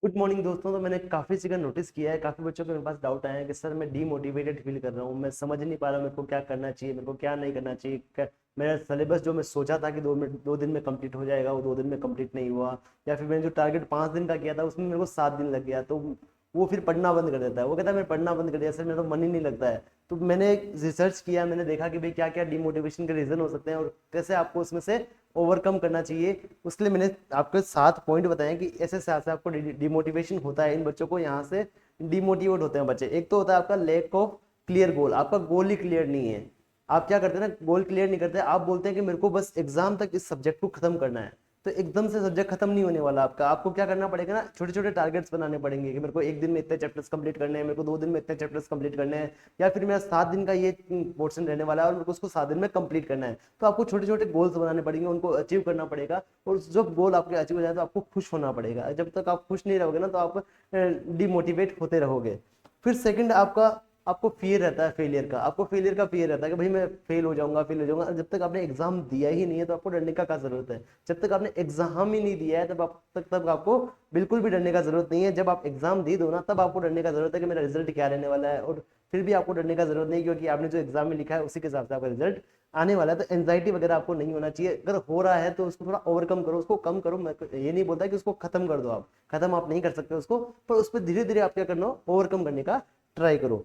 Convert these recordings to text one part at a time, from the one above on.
Good morning दोस्तों। तो मैंने काफ़ी चीज़ें नोटिस किया है, काफ़ी बच्चों के मेरे पास डाउट आए हैं कि सर मैं डीमोटिवेटेड फील कर रहा हूँ, मैं समझ नहीं पा रहा मेरे को क्या करना चाहिए, मेरे को क्या नहीं करना चाहिए। मेरा सिलेबस जो मैं सोचा था कि 2 दिन में कंप्लीट हो जाएगा, वो 2 दिन में कंप्लीट नहीं हुआ। या फिर मैंने जो टारगेट 5 दिन का किया था उसमें मेरे को 7 दिन लग गया। तो वो फिर पढ़ना बंद कर देता है, वो कहता है मैं पढ़ना बंद कर दिया सर, मेरा तो मन ही नहीं लगता है। तो मैंने रिसर्च किया, मैंने देखा कि भाई क्या क्या डीमोटिवेशन के रीज़न हो सकते हैं और कैसे आपको उसमें से ओवरकम करना चाहिए। उसके लिए मैंने आपको 7 पॉइंट बताए कि ऐसे से आपको डिमोटिवेशन होता है, इन बच्चों को यहाँ से डिमोटिवेट होते हैं बच्चे। एक तो होता है आपका लैक ऑफ क्लियर गोल, आपका गोल ही क्लियर नहीं है। आप क्या करते हैं ना, गोल क्लियर नहीं करते, आप बोलते हैं कि मेरे को बस एग्जाम तक इस सब्जेक्ट को खत्म करना है। तो एकदम से सब्जेक्ट खत्म नहीं होने वाला आपका। आपको क्या करना पड़ेगा ना, छोटे छोटे टारगेट्स बनाने पड़ेंगे कि मेरे को एक दिन में इतने चैप्टर्स कंप्लीट करने हैं, मेरे को 2 दिन में इतने चैप्टर्स कंप्लीट करने हैं, या फिर मेरा 7 दिन का ये पोर्शन रहने वाला है और मेरे को उसको 7 दिन में कंप्लीट करना है। तो आपको छोटे छोटे गोल्स बनाने पड़ेंगे, उनको अचीव करना पड़ेगा। और जब गोल आपके अचीव हो जाए तो आपको खुश होना पड़ेगा। जब तक आप खुश नहीं रहोगे ना तो आप डिमोटिवेट होते रहोगे। फिर सेकंड आपका, आपको फियर रहता है फेलियर का। आपको फेलियर का फियर रहता है कि भाई मैं फेल हो जाऊंगा, फेल हो जाऊंगा। जब तक आपने एग्जाम दिया ही नहीं है तो आपको डरने का क्या जरूरत है। जब तक आपने एग्जाम ही नहीं दिया है तब आपको बिल्कुल भी डरने का जरूरत नहीं है। जब आप एग्जाम दे दो ना तब आपको डरने का जरूरत है कि मेरा रिजल्ट क्या रहने वाला है। और फिर भी आपको डरने का जरूरत नहीं, क्योंकि आपने जो एग्जाम में लिखा है उसी के हिसाब से आपका रिजल्ट आने वाला है। तो एंजाइटी वगैरह आपको नहीं होना चाहिए। अगर हो रहा है तो उसको थोड़ा ओवरकम करो, उसको कम करो। मैं ये नहीं बोलता कि उसको खत्म कर दो, आप खत्म आप नहीं कर सकते उसको, पर उस पर धीरे धीरे आप क्या करना, ओवरकम करने का ट्राई करो।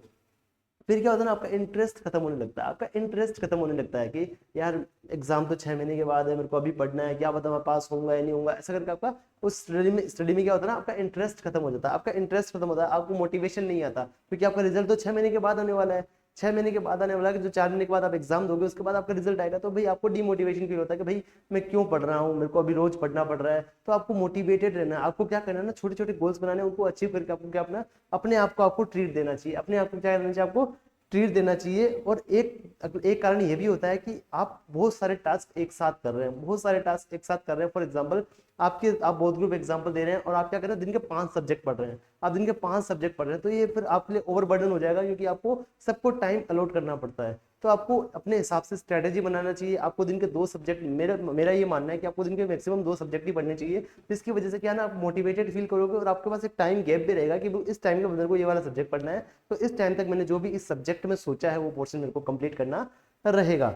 फिर क्या होता है ना, आपका इंटरेस्ट खत्म होने लगता है। आपका इंटरेस्ट खत्म होने लगता है कि यार एग्जाम तो 6 महीने के बाद है, मेरे को अभी पढ़ना है, क्या पता मैं पास होऊंगा या नहीं होऊंगा। ऐसा करके आपका उस स्टडी में क्या होता है ना, आपका इंटरेस्ट खत्म हो जाता है। आपका इंटरेस्ट खत्म होता है, आपको मोटिवेशन नहीं आता, क्योंकि आपका रिजल्ट तो 6 महीने के बाद आने वाला है। 6 महीने के बाद आने वाला है कि जो 4 महीने के बाद आप एग्जाम दोगे उसके बाद आपका रिजल्ट आएगा। तो भाई आपको डिमोटिवेशन फील होता है कि भाई मैं क्यों पढ़ रहा हूँ, मेरे को अभी रोज पढ़ना पड़ रहा है। तो आपको मोटिवेटेड रहना है। आपको क्या करना है ना, छोटे छोटे गोल्स बनाने, उनको अचीव करके आपको क्या अपना अपने आप को आपको ट्रीट देना चाहिए। अपने आप को क्या करना चाहिए, आपको ट्रीट देना चाहिए। और एक एक कारण ये भी होता है कि आप बहुत सारे टास्क एक साथ कर रहे हैं, बहुत सारे टास्क एक साथ कर रहे हैं। फॉर एग्जांपल आप बहुत ग्रुप एग्जांपल दे रहे हैं और आप क्या कर रहे हैं, दिन के 5 सब्जेक्ट पढ़ रहे हैं। आप दिन के 5 सब्जेक्ट पढ़ रहे हैं तो ये फिर आपके लिए ओवरबर्डन हो जाएगा, क्योंकि आपको सबको टाइम अलॉट करना पड़ता है। तो आपको अपने हिसाब से स्ट्रेटेजी बनाना चाहिए। आपको दिन के 2 सब्जेक्ट, मेरा ये मानना है कि आपको दिन के मैक्सिमम 2 सब्जेक्ट ही पढ़ने चाहिए। जिसकी वजह से क्या ना, आप मोटिवेटेड फील करोगे और आपके पास एक टाइम गैप भी रहेगा कि इस टाइम के अंदर को ये वाला सब्जेक्ट पढ़ना है। तो इस टाइम तक मैंने जो भी इस सब्जेक्ट में सोचा है वो पोर्शन मेरे को कंप्लीट करना रहेगा।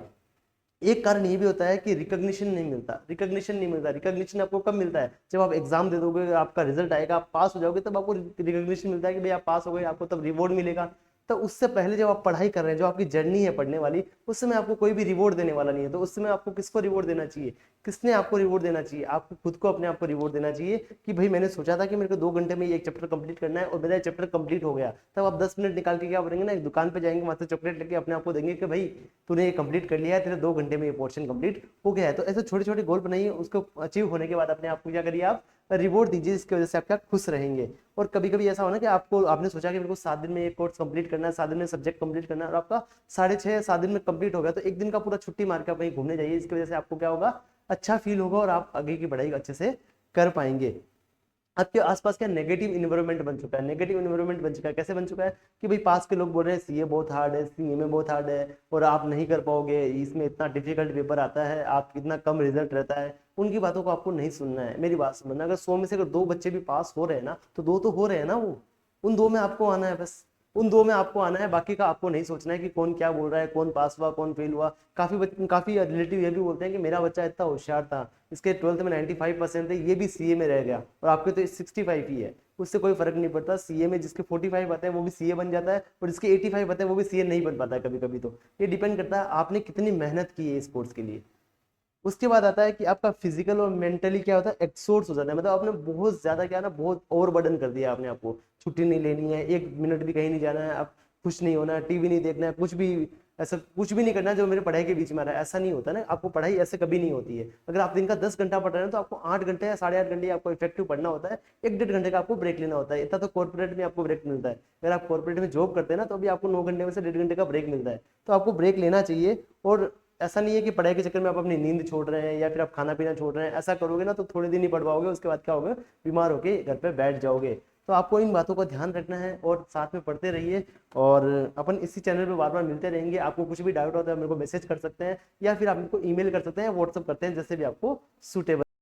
एक कारण ये भी होता है कि रिकॉग्निशन नहीं मिलता। रिकॉग्निशन नहीं मिलता। रिकॉग्निशन आपको कब मिलता है, जब आप एग्जाम दे दोगे, आपका रिजल्ट आएगा, आप पास हो जाओगे, तब आपको रिकॉग्निशन मिलता है कि भाई आप पास हो गए, आपको तब रिवॉर्ड मिलेगा। तो उससे पहले जब आप पढ़ाई कर रहे हैं, जो आपकी जर्नी है पढ़ने वाली, उस समय आपको कोई भी रिवॉर्ड देने वाला नहीं है। तो उस समय आपको किसको रिवॉर्ड देना चाहिए, किसने आपको रिवॉर्ड देना चाहिए, आपको खुद को अपने आप को रिवॉर्ड देना चाहिए कि भाई मैंने सोचा था कि मेरे को 2 घंटे में ये एक चैप्टर कंप्लीट करना है और मेरा चैप्टर कंप्लीट हो गया। तब आप 10 मिनट निकाल के क्या करेंगे ना, एक दुकान पे जाएंगे, वहां से चॉकलेट लेके अपने आप को देंगे कि भाई तूने ये कंप्लीट कर लिया है, तेरे 2 घंटे में ये पोर्शन कंप्लीट हो गया है। तो ऐसे छोटे छोटे गोल बनाइए, उसको अचीव होने के बाद अपने आप को क्या करिए, आप रिवॉर्ड दीजिए, जिसकी वजह से आप क्या खुश रहेंगे। और कभी कभी ऐसा होना कि आपने सोचा कि मेरे को 7 दिन में एक कोर्स कंप्लीट करना है, 7 दिन में सब्जेक्ट कंप्लीट करना है, और आपका 6.5 7 दिन में कंप्लीट हो गया। तो एक दिन का पूरा छुट्टी मार के आप कहीं घूमने जाइए, इसकी वजह से आपको क्या होगा, अच्छा फील होगा और आप आगे की पढ़ाई अच्छे से कर पाएंगे। आपके आसपास क्या नेगेटिव इन्वायरमेंट बन चुका है, नेगेटिव इन्वायरमेंट बन चुका है। कैसे बन चुका है कि भाई पास के लोग बोल रहे हैं सीए बहुत हार्ड है, सीए में बहुत हार्ड है और आप नहीं कर पाओगे, इसमें इतना डिफिकल्ट पेपर आता है, आप इतना कम रिजल्ट रहता है। उनकी बातों को आपको नहीं सुनना है। मेरी बात सुनना, अगर 100 में से अगर 2 बच्चे भी पास हो रहे हैं ना, तो 2 तो हो रहे हैं ना, वो उन 2 में आपको आना है बस। उन 2 में आपको आना है, बाकी का आपको नहीं सोचना है कि कौन क्या बोल रहा है, कौन पास हुआ कौन फेल हुआ। काफी रिलेटिव ये भी बोलते हैं कि मेरा बच्चा इतना होशियार था, इसके 12th में 95% थे, ये भी सीए में रह गया और आपके तो 65 ही है। उससे कोई फर्क नहीं पड़ता। सीए में जिसके 45 आते हैं वो भी सीए बन जाता है, और जिसके 85 आते हैं वो भी सीए नहीं बन पाता है कभी कभी। तो ये डिपेंड करता है आपने कितनी मेहनत की है इस कोर्स के लिए। उसके बाद आता है कि आपका फिजिकल और मेंटली क्या होता है, एक्सोर्स हो जाता है। मतलब आपने बहुत ज्यादा क्या है ना, बहुत ओवरबर्डन कर दिया आपने आपको। छुट्टी नहीं लेनी है, 1 मिनट भी कहीं नहीं जाना है, आप खुश नहीं होना है, टीवी नहीं देखना है, कुछ भी ऐसा कुछ भी नहीं करना है जो मेरे पढ़ाई के बीच में आ रहा है। ऐसा नहीं होता ना, आपको पढ़ाई ऐसे कभी नहीं होती है। अगर आप दिन का 10 घंटा पढ़ रहे हैं तो आपको 8 घंटे या 8.5 घंटे आपको इफेक्टिव पढ़ना होता है। 1 1.5 घंटे का आपको ब्रेक लेना होता है। इतना तो कॉर्पोरेट में आपको ब्रेक मिलता है। अगर आप कॉर्पोरेट में जॉब करते हैं ना तो अभी आपको 9 घंटे में से 1.5 घंटे का ब्रेक मिलता है। तो आपको ब्रेक लेना चाहिए। और ऐसा नहीं है कि पढ़ाई के चक्कर में आप अपनी नींद छोड़ रहे हैं या फिर आप खाना पीना छोड़ रहे हैं। ऐसा करोगे ना तो थोड़े दिन ही पढ़ पाओगे, उसके बाद क्या होगा, बीमार होके घर पे बैठ जाओगे। तो आपको इन बातों का ध्यान रखना है और साथ में पढ़ते रहिए। और अपन इसी चैनल पे बार बार मिलते रहेंगे। आपको कुछ भी डाउट होता है मेरे को मैसेज कर सकते हैं, या फिर आप मेरे को ईमेल कर सकते हैं, व्हाट्सअप करते हैं, जैसे भी आपको सूटेबल